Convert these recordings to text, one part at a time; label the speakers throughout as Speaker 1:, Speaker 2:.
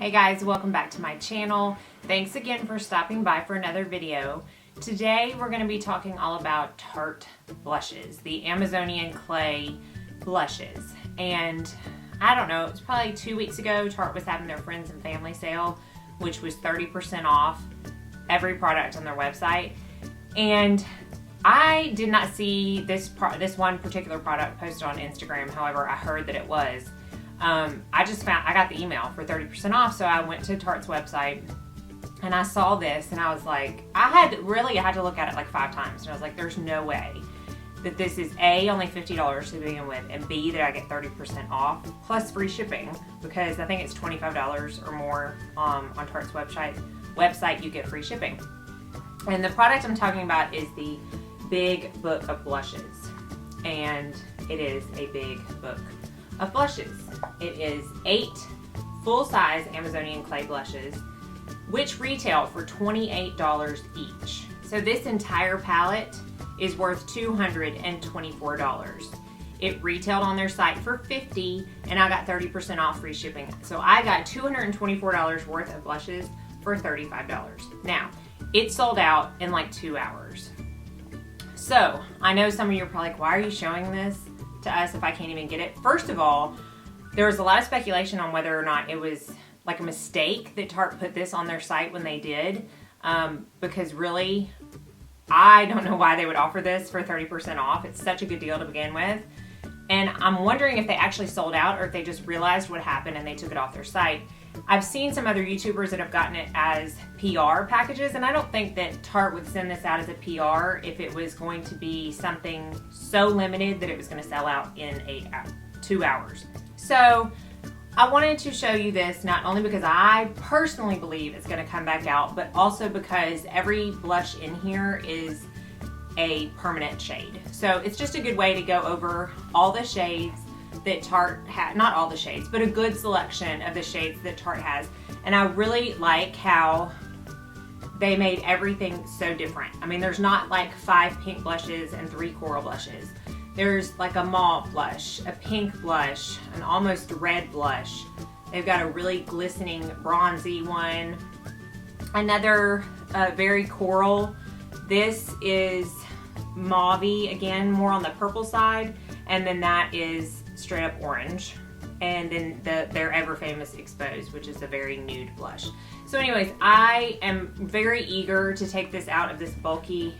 Speaker 1: Hey guys, welcome back to my channel. Thanks again for stopping by for another video. Today we're going to be talking all about Tarte blushes, the Amazonian clay blushes. And I don't know, it's probably 2 weeks ago Tarte was having their friends and family sale, which was 30% off every product on their website. And I did not see this one particular product posted on Instagram. However, I heard that it was. I got the email for 30% off, so I went to Tarte's website and I saw this and I was like, I had to look at it like 5 times, and I was like, there's no way that this is A, only $50 to begin with, and B, that I get 30% off plus free shipping, because I think it's $25 or more on Tarte's website you get free shipping. And the product I'm talking about is the Big Book of Blushes, and it is a big book of blushes. It is 8 full-size Amazonian clay blushes, which retail for $28 each. So this entire palette is worth $224. It retailed on their site for $50, and I got 30% off free shipping. So I got $224 worth of blushes for $35. Now, it sold out in like 2 hours. So I know some of you are probably like, why are you showing this to us if I can't even get it? First of all, there was a lot of speculation on whether or not it was like a mistake that Tarte put this on their site when they did, because really, I don't know why they would offer this for 30% off. It's such a good deal to begin with. And I'm wondering if they actually sold out or if they just realized what happened and they took it off their site. I've seen some other YouTubers that have gotten it as PR packages, and I don't think that Tarte would send this out as a PR if it was going to be something so limited that it was going to sell out in 2 hours. So I wanted to show you this not only because I personally believe it's going to come back out, but also because every blush in here is a permanent shade. So it's just a good way to go over all the shades that Tarte had, not all the shades, but a good selection of the shades that Tarte has. And I really like how they made everything so different. I mean, there's not like 5 pink blushes and 3 coral blushes. There's like a mauve blush, a pink blush, an almost red blush. They've got a really glistening bronzy one. Another very coral. This is mauve-y, again, more on the purple side. And then that is straight up orange. And then their ever famous Exposed, which is a very nude blush. So anyways, I am very eager to take this out of this bulky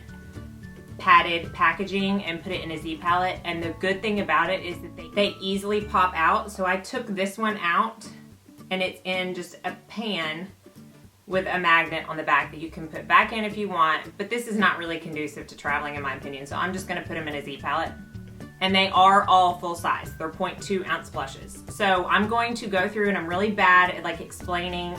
Speaker 1: padded packaging and put it in a Z palette. And the good thing about it is that they easily pop out. So I took this one out, and it's in just a pan with a magnet on the back that you can put back in if you want. But this is not really conducive to traveling, in my opinion. So I'm just going to put them in a Z palette. And they are all full size. They're 0.2 ounce blushes. So I'm going to go through, and I'm really bad at like explaining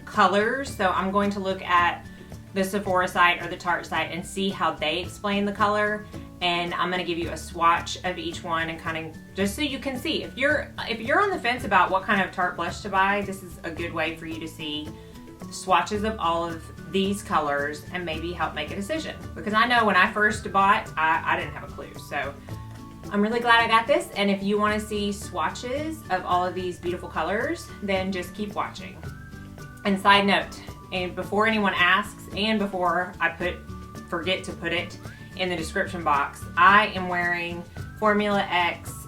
Speaker 1: colors. So I'm going to look at the Sephora site or the Tarte site and see how they explain the color. And I'm gonna give you a swatch of each one, and kind of just so you can see. If you're on the fence about what kind of Tarte blush to buy, this is a good way for you to see swatches of all of these colors and maybe help make a decision. Because I know when I first bought, I didn't have a clue. So I'm really glad I got this, and if you want to see swatches of all of these beautiful colors, then just keep watching. And side note, and before anyone asks, and before I forget to put it in the description box, I am wearing Formula X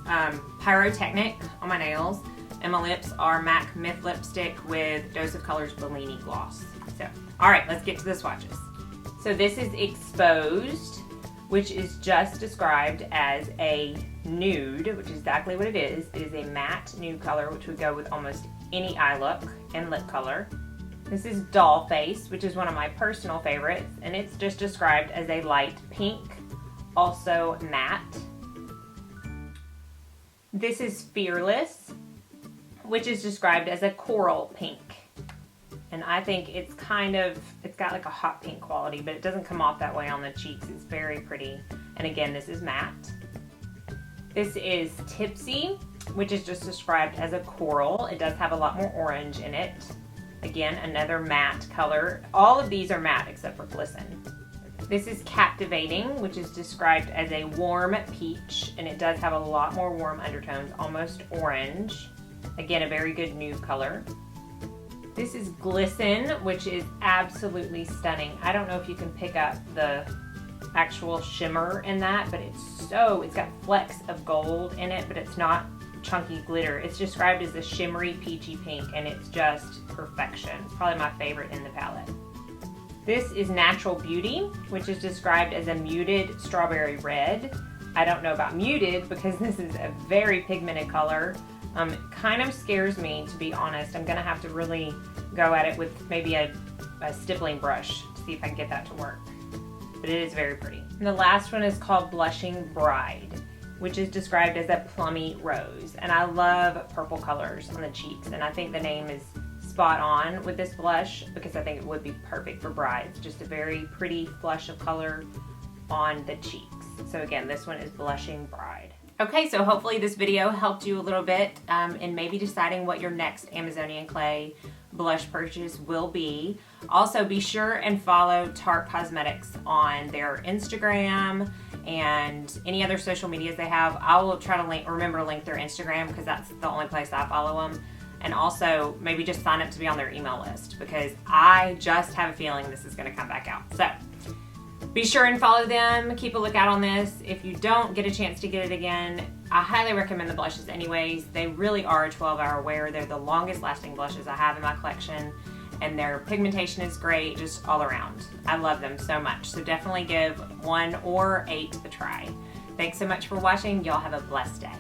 Speaker 1: Pyrotechnic on my nails, and my lips are MAC Myth Lipstick with Dose of Colors Bellini Gloss. So, alright, let's get to the swatches. So this is Exposed, which is just described as a nude, which is exactly what it is. It is a matte nude color, which would go with almost any eye look and lip color. This is Doll Face, which is one of my personal favorites, and it's just described as a light pink, also matte. This is Fearless, which is described as a coral pink. And I think it's got like a hot pink quality, but it doesn't come off that way on the cheeks. It's very pretty. And again, this is matte. This is Tipsy, which is just described as a coral. It does have a lot more orange in it. Again, another matte color. All of these are matte except for Glisten. This is Captivating, which is described as a warm peach, and it does have a lot more warm undertones, almost orange. Again, a very good nude color. This is Glisten, which is absolutely stunning. I don't know if you can pick up the actual shimmer in that, but it's got flecks of gold in it, but it's not chunky glitter. It's described as a shimmery peachy pink, and it's just perfection. It's probably my favorite in the palette. This is Natural Beauty, which is described as a muted strawberry red. I don't know about muted because this is a very pigmented color. It kind of scares me, to be honest. I'm gonna have to really go at it with maybe a stippling brush to see if I can get that to work. But it is very pretty. And the last one is called Blushing Bride, which is described as a plummy rose. And I love purple colors on the cheeks, and I think the name is spot on with this blush because I think it would be perfect for brides. Just a very pretty flush of color on the cheeks. So again, this one is Blushing Bride. Okay, so hopefully this video helped you a little bit in maybe deciding what your next Amazonian clay blush purchase will be. Also, be sure and follow Tarte Cosmetics on their Instagram and any other social medias they have. I will try to remember to link their Instagram because that's the only place I follow them. And also, maybe just sign up to be on their email list because I just have a feeling this is going to come back out. So be sure and follow them. Keep a lookout on this. If you don't get a chance to get it again, I highly recommend the blushes anyways. They really are a 12-hour wear. They're the longest lasting blushes I have in my collection, and their pigmentation is great just all around. I love them so much. So definitely give 1 or 8 a try. Thanks so much for watching. Y'all have a blessed day.